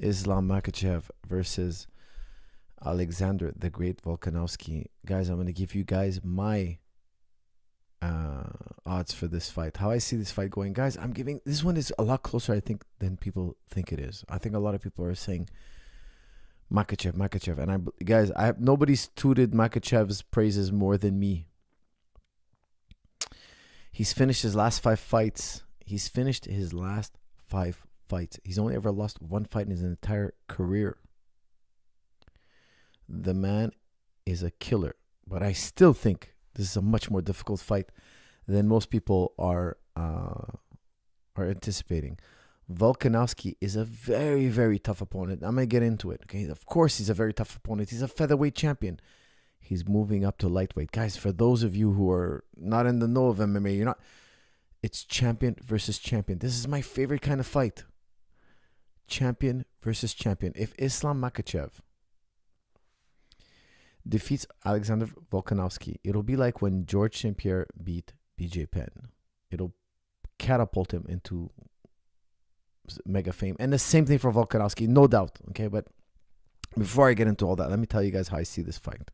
Islam Makhachev versus Alexander the Great Volkanovski. Guys, I'm going to give you guys my odds for this fight. How I see this fight going. Guys, I'm giving... This one is a lot closer, I think, than people think it is. I think a lot of people are saying Makhachev. And guys, nobody's tooted Makhachev's praises more than me. He's finished his last 5 fights. He's only ever lost 1 fight in his entire career. The man is a killer. But I still think this is a much more difficult fight than most people are anticipating. Volkanovski is a very, very tough opponent. I'm going to get into it. Okay, of course he's a very tough opponent. He's a featherweight champion. He's moving up to lightweight. Guys, for those of you who are not in the know of MMA, you're not... It's champion versus champion. This is my favorite kind of fight. Champion versus champion. If Islam Makhachev defeats Alexander Volkanovski, it'll be like when George St. Pierre beat BJ Penn. It'll catapult him into mega fame. And the same thing for Volkanovski, no doubt. Okay, but before I get into all that, let me tell you guys how I see this fight.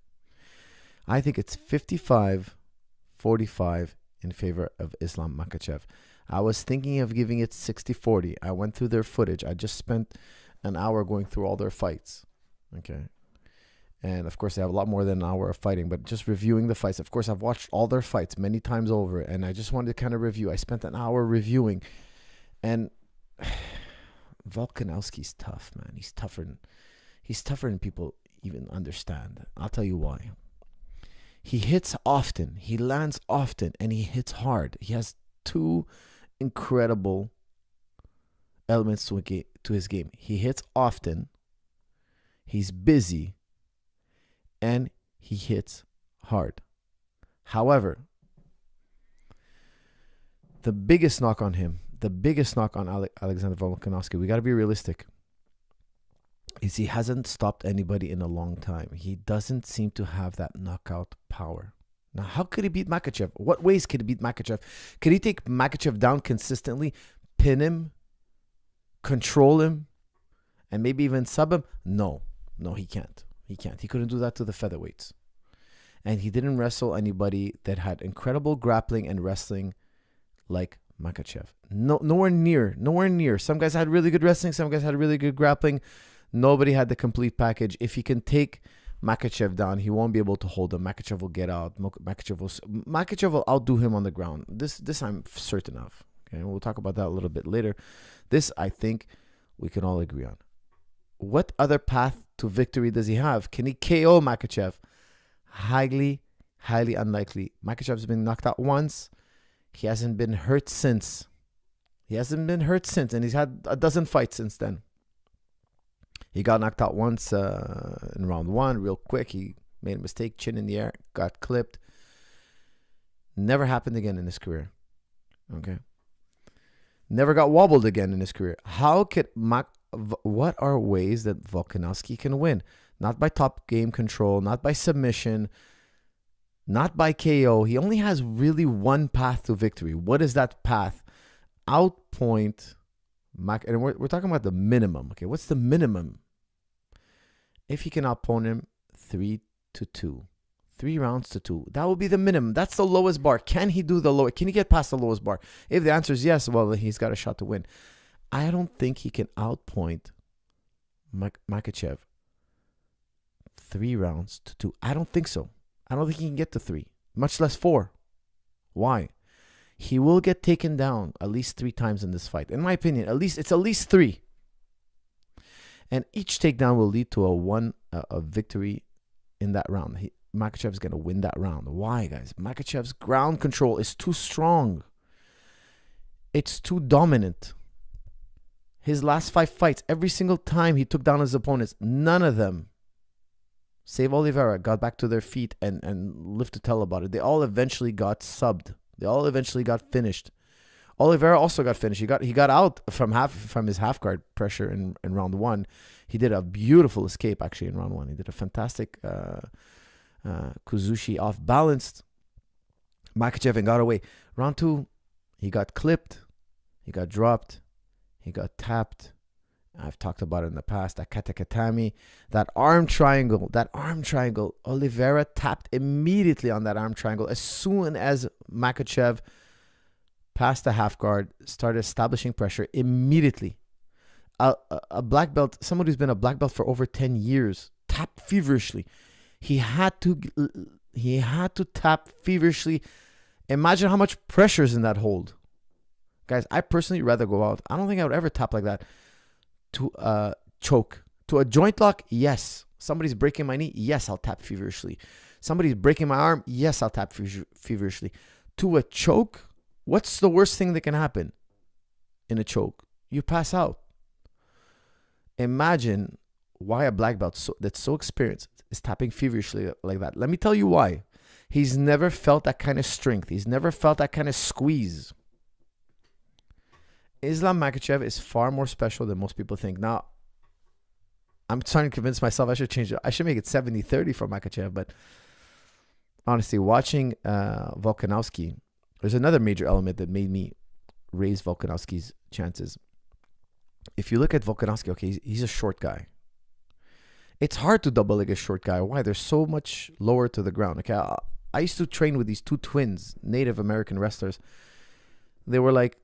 I think it's 55-45 in favor of Islam Makhachev. I was thinking of giving it 60-40. I went through their footage. I just spent an hour going through all their fights. Okay. And of course, they have a lot more than an hour of fighting, but just reviewing the fights. Of course, I've watched all their fights many times over, and I just wanted to kind of review. I spent an hour reviewing, and Volkanovski's tough, man. He's tougher than people even understand. I'll tell you why. He hits often, he lands often, and he hits hard. He has 2 incredible elements to his game. He hits often, he's busy, and he hits hard. However, the biggest knock on him, Alexander Volkanovski, we got to be realistic, is he hasn't stopped anybody in a long time. He doesn't seem to have that knockout power. Now, how could he beat Makhachev? What ways could he beat Makhachev? Could he take Makhachev down consistently, pin him, control him, and maybe even sub him? No, he can't. He couldn't do that to the featherweights. And he didn't wrestle anybody that had incredible grappling and wrestling like Makhachev. Nowhere near. Some guys had really good wrestling. Some guys had really good grappling. Nobody had the complete package. If he can take Makhachev down, he won't be able to hold him. Makhachev will get out. Makhachev will outdo him on the ground. This I'm certain of. Okay, we'll talk about that a little bit later. This, I think, we can all agree on. What other path to victory does he have? Can he KO Makhachev? Highly unlikely. Makhachev's been knocked out once. He hasn't been hurt since. And he's had a dozen fights since then. He got knocked out once in round 1, real quick. He made a mistake, chin in the air, got clipped. Never happened again in his career. Okay. Never got wobbled again in his career. What are ways that Volkanovski can win? Not by top game control, not by submission, not by KO. He only has really one path to victory. What is that path? Outpoint and we're talking about the minimum. Okay, what's the minimum? If he can outpoint him 3-2, 3 rounds to 2, that will be the minimum. That's the lowest bar. Can he do the lower? Can he get past the lowest bar? If the answer is yes, well, he's got a shot to win. I don't think he can outpoint Makhachev 3 rounds to 2. I don't think so. I don't think he can get to 3, much less 4. Why? He will get taken down at least 3 times in this fight. In my opinion, it's at least 3. And each takedown will lead to a victory in that round. Makhachev's going to win that round. Why, guys? Makhachev's ground control is too strong. It's too dominant. His last 5 fights, every single time he took down his opponents, none of them, save Oliveira, got back to their feet and lived to tell about it. They all eventually got subbed. They all eventually got finished. Oliveira also got finished. He got out from his half guard pressure in round 1. He did a beautiful escape actually in round 1. He did a fantastic Kuzushi off balanced Makhachev and got away. Round 2, he got clipped, he got dropped, he got tapped, I've talked about it in the past. That katakatami, that arm triangle. Oliveira tapped immediately on that arm triangle as soon as Makhachev passed the half guard, started establishing pressure immediately. A black belt, somebody who's been a black belt for over 10 years, tapped feverishly. He had to tap feverishly. Imagine how much pressure is in that hold. Guys, I personally rather go out. I don't think I would ever tap like that to choke. To a joint lock, yes. Somebody's breaking my knee, yes, I'll tap feverishly. Somebody's breaking my arm, yes, I'll tap feverishly. To a choke, what's the worst thing that can happen in a choke? You pass out. Imagine why a black belt that's so experienced is tapping feverishly like that. Let me tell you why. He's never felt that kind of strength. He's never felt that kind of squeeze. Islam Makhachev is far more special than most people think. Now, I'm trying to convince myself I should change it. I should make it 70-30 for Makhachev. But honestly, watching Volkanovski, there's another major element that made me raise Volkanovski's chances. If you look at Volkanovski, okay, he's a short guy. It's hard to double leg a short guy. Why? They're so much lower to the ground. Okay, I used to train with these two twins, Native American wrestlers. They were like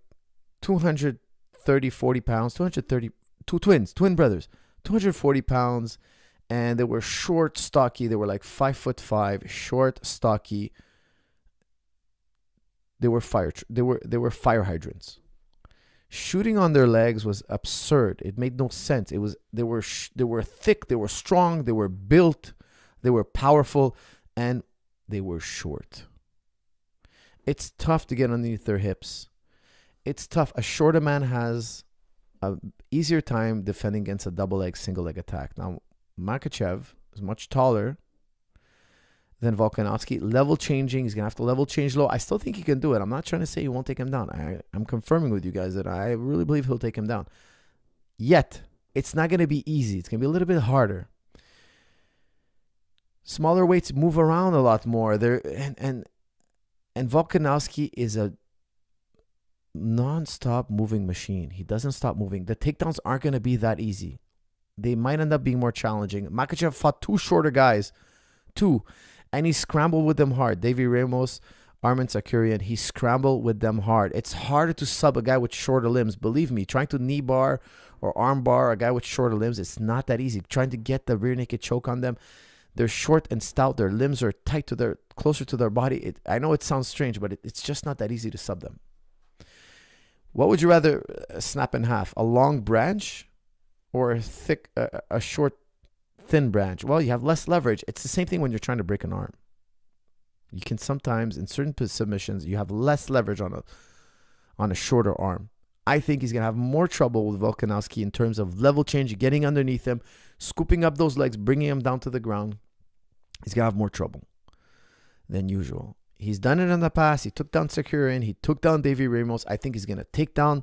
230, 40 pounds, 230, twin brothers, 240 pounds. And they were short, stocky. They were like 5'5", short, stocky. They were fire hydrants. Shooting on their legs was absurd. It made no sense. They were thick, they were strong, they were built, they were powerful, and they were short. It's tough to get underneath their hips. It's tough. A shorter man has an easier time defending against a double leg, single leg attack. Now, Makhachev is much taller than Volkanovski. Level changing. He's going to have to level change low. I still think he can do it. I'm not trying to say he won't take him down. I'm confirming with you guys that I really believe he'll take him down. Yet, it's not going to be easy. It's going to be a little bit harder. Smaller weights move around a lot more. And Volkanovski is a non-stop moving machine. He doesn't stop moving. The takedowns aren't going to be that easy. They might end up being more challenging. Makhachev fought two shorter guys. And he scrambled with them hard. Davy Ramos, Armin Tsakurian, he scrambled with them hard. It's harder to sub a guy with shorter limbs. Believe me, trying to knee bar or arm bar a guy with shorter limbs, it's not that easy. Trying to get the rear naked choke on them. They're short and stout. Their limbs are tight to closer to their body. I know it sounds strange, but it's just not that easy to sub them. What would you rather snap in half? A long branch or a short, thin branch? Well, you have less leverage. It's the same thing when you're trying to break an arm. You can sometimes, in certain submissions, you have less leverage on a shorter arm. I think he's going to have more trouble with Volkanovski in terms of level change, getting underneath him, scooping up those legs, bringing him down to the ground. He's going to have more trouble than usual. He's done it in the past. He took down Tsakurian. He took down Davy Ramos. I think he's going to take down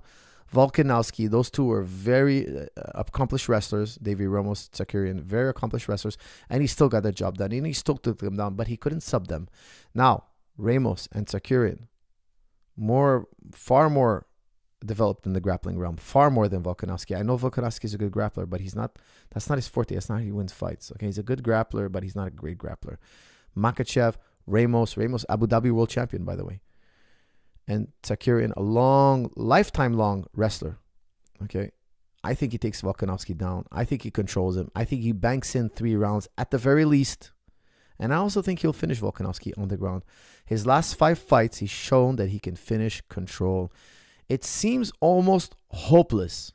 Volkanovski. Those two are very accomplished wrestlers. Davy Ramos, Tsakurian, very accomplished wrestlers. And he still got the job done. And he still took them down, but he couldn't sub them. Now, Ramos and Tsakurian, far more developed in the grappling realm, far more than Volkanovski. I know Volkanovski is a good grappler, but that's not his forte. That's not how he wins fights. Okay, he's a good grappler, but he's not a great grappler. Makhachev, Ramos, Abu Dhabi world champion, by the way. And Tsakurian, a lifetime long wrestler. Okay. I think he takes Volkanovski down. I think he controls him. I think he banks in 3 rounds at the very least. And I also think he'll finish Volkanovski on the ground. His last 5 fights, he's shown that he can finish, control. It seems almost hopeless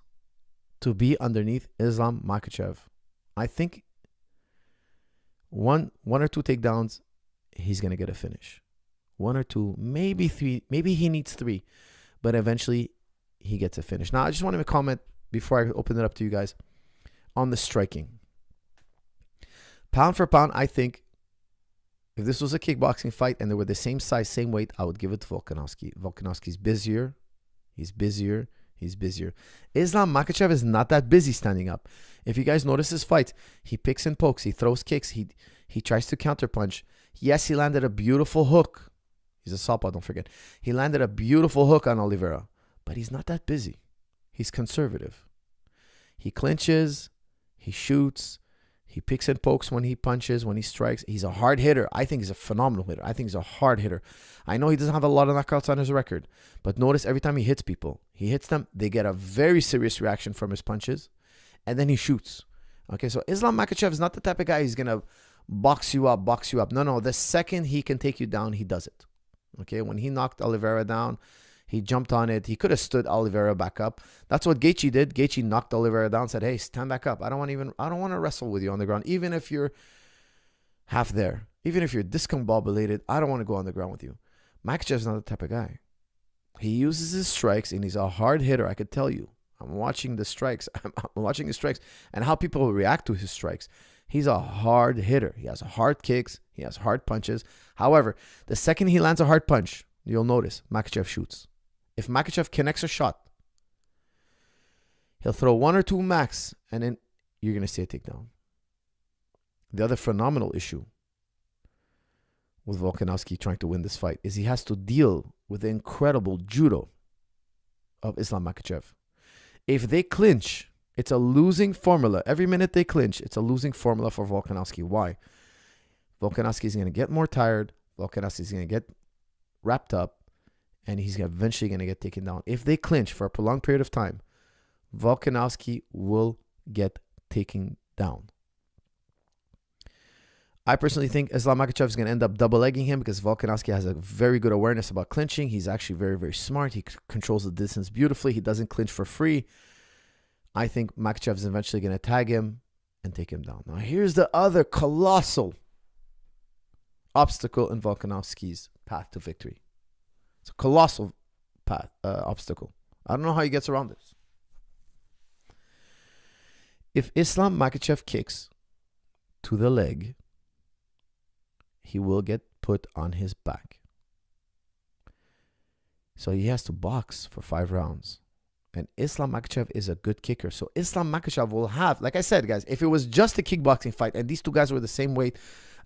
to be underneath Islam Makhachev. I think one or two takedowns, he's going to get a finish. 1 or 2, maybe 3. Maybe he needs 3. But eventually, he gets a finish. Now, I just want to comment before I open it up to you guys on the striking. Pound for pound, I think if this was a kickboxing fight and they were the same size, same weight, I would give it to Volkanovski. Volkanovski's busier. He's busier. Islam Makhachev is not that busy standing up. If you guys notice his fights, he picks and pokes. He throws kicks. He tries to counterpunch. Yes, he landed a beautiful hook. He's a southpaw, don't forget. He landed a beautiful hook on Oliveira, but he's not that busy. He's conservative. He clinches, he shoots, he picks and pokes when he punches, when he strikes. He's a hard hitter. I think he's a phenomenal hitter. I think he's a hard hitter. I know he doesn't have a lot of knockouts on his record, but notice every time he hits people, he hits them, they get a very serious reaction from his punches, and then he shoots. Okay, so Islam Makhachev is not the type of guy who's going to box you up. No, the second he can take you down, he does it. Okay, when he knocked Oliveira down, he jumped on it. He could have stood Oliveira back up. That's what Gaethje did. Gaethje knocked Oliveira down, said, "Hey, stand back up. I don't want to wrestle with you on the ground, even if you're half there, even if you're discombobulated. I don't want to go on the ground with you." Makhachev's not the type of guy. He uses his strikes, and he's a hard hitter. I could tell you. I'm watching the strikes. I'm watching his strikes and how people react to his strikes. He's a hard hitter. He has hard kicks. He has hard punches. However, the second he lands a hard punch, you'll notice Makhachev shoots. If Makhachev connects a shot, he'll throw one or two max, and then you're going to see a takedown. The other phenomenal issue with Volkanovski trying to win this fight is he has to deal with the incredible judo of Islam Makhachev. If they clinch, it's a losing formula. Every minute they clinch, it's a losing formula for Volkanovski. Why? Volkanovski is going to get more tired. Volkanovski is going to get wrapped up, and he's eventually going to get taken down. If they clinch for a prolonged period of time, Volkanovski will get taken down. I personally think Islam Makhachev is going to end up double-legging him because Volkanovski has a very good awareness about clinching. He's actually very, very smart. He controls the distance beautifully. He doesn't clinch for free. I think Makhachev is eventually going to tag him and take him down. Now, here's the other colossal obstacle in Volkanovski's path to victory. It's a colossal obstacle. I don't know how he gets around this. If Islam Makhachev kicks to the leg, he will get put on his back. So he has to box for 5 rounds. And Islam Makhachev is a good kicker. So Islam Makhachev will have, like I said, guys, if it was just a kickboxing fight and these two guys were the same weight,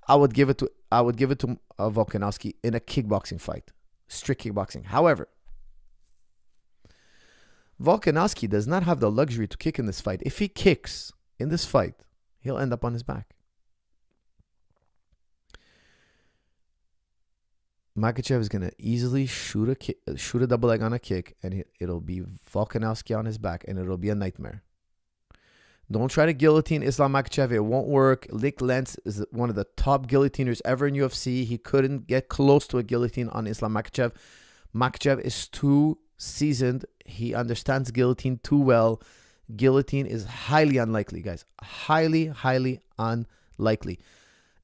I would give it to Volkanovski in a kickboxing fight. Strict kickboxing. However, Volkanovski does not have the luxury to kick in this fight. If he kicks in this fight, he'll end up on his back. Makhachev is going to easily shoot a double leg on a kick, and it'll be Volkanovski on his back, and it'll be a nightmare. Don't try to guillotine Islam Makhachev. It won't work. Nick Lentz is one of the top guillotiners ever in UFC. He couldn't get close to a guillotine on Islam Makhachev. Makhachev is too seasoned. He understands guillotine too well. Guillotine is highly unlikely, guys. Highly, highly unlikely.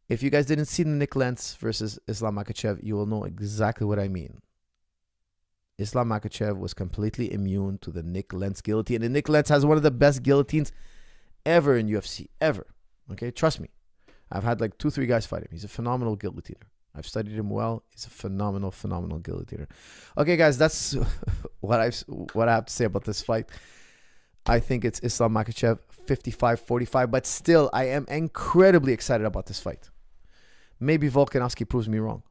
If you guys didn't see the Nick Lentz versus Islam Makhachev, you will know exactly what I mean. Islam Makhachev was completely immune to the Nick Lentz guillotine. And Nick Lentz has one of the best guillotines ever in UFC. Ever. Okay? Trust me. I've had like 2-3 guys fight him. He's a phenomenal guillotiner. I've studied him well. He's a phenomenal, phenomenal guillotiner. Okay, guys, that's what I have to say about this fight. I think it's Islam Makhachev 55-45, but still, I am incredibly excited about this fight. Maybe Volkanovski proves me wrong.